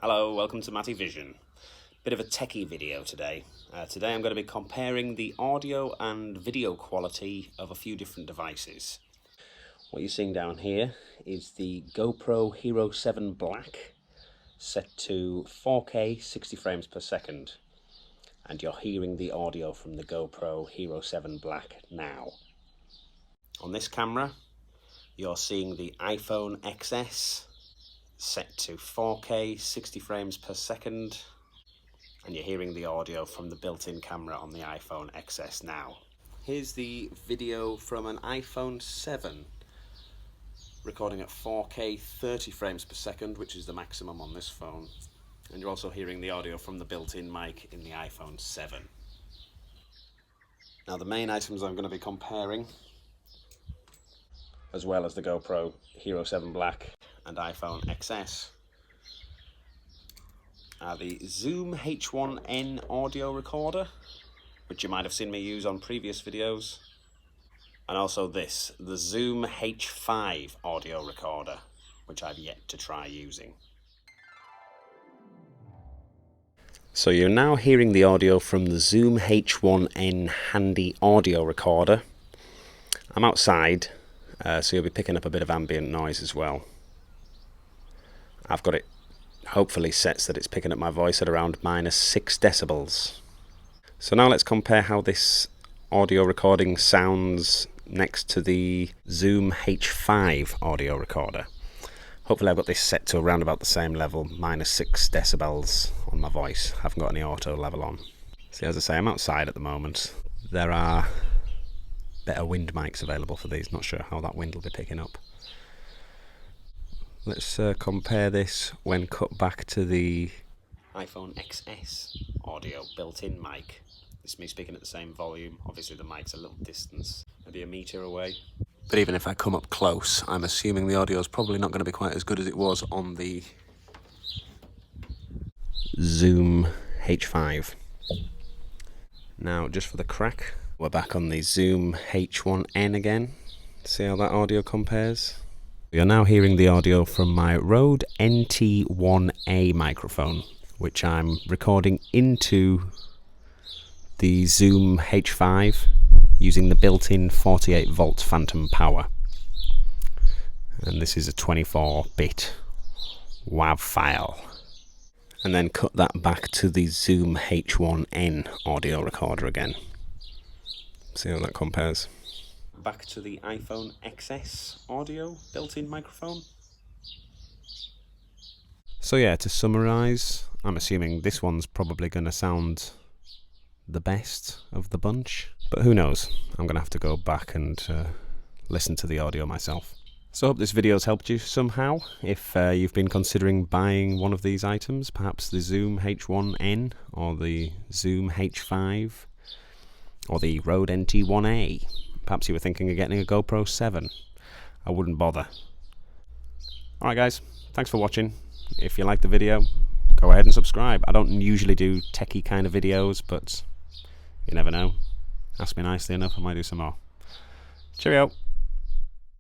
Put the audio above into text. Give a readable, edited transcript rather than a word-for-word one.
Hello, welcome to Matty Vision. Bit of a techie video today. Today I'm going to be comparing the audio and video quality of a few different devices. What you're seeing down here is the GoPro Hero7 Black set to 4K 60 frames per second. And you're hearing the audio from the GoPro Hero7 Black now. On this camera, you're seeing the iPhone XS set to 4K 60 frames per second, and you're hearing the audio from the built-in camera on the iPhone XS now. Here's the video from an iPhone 7 recording at 4K 30 frames per second, which is the maximum on this phone, and you're also hearing the audio from the built-in mic in the iPhone 7. Now the main items I'm going to be comparing, as well as the GoPro Hero7 Black and iPhone XS, are the Zoom H1N audio recorder, which you might have seen me use on previous videos, and also this, the Zoom H5 audio recorder, which I've yet to try using. So you're now hearing the audio from the Zoom H1N handy audio recorder. I'm outside, so you'll be picking up a bit of ambient noise as well. I've got it hopefully set so that it's picking up my voice at around -6 decibels. So now let's compare how this audio recording sounds next to the Zoom H5 audio recorder. Hopefully I've got this set to around about the same level, -6 decibels on my voice. I haven't got any auto level on. See, as I say, I'm outside at the moment. There are better wind mics available for these. Not sure how that wind will be picking up. Let's compare this when cut back to the iPhone XS audio built-in mic. This is me speaking at the same volume. Obviously the mic's a little distance, maybe a metre away. But even if I come up close, I'm assuming the audio is probably not going to be quite as good as it was on the Zoom H5. Now, just for the crack, we're back on the Zoom H1N again. See how that audio compares? You're now hearing the audio from my Rode NT1-A microphone, which I'm recording into the Zoom H5 using the built-in 48 volt phantom power. And this is a 24-bit WAV file. And then cut that back to the Zoom H1N audio recorder again. See how that compares. Back to the iPhone XS audio built-in microphone. So yeah, to summarise, I'm assuming this one's probably going to sound the best of the bunch, but who knows? I'm going to have to go back and listen to the audio myself. So I hope this video's helped you somehow. If you've been considering buying one of these items, perhaps the Zoom H1N or the Zoom H5 or the Rode NT1-A. Perhaps you were thinking of getting a GoPro 7. I wouldn't bother. Alright guys, thanks for watching. If you liked the video, go ahead and subscribe. I don't usually do techie kind of videos, but you never know. Ask me nicely enough, I might do some more. Cheerio!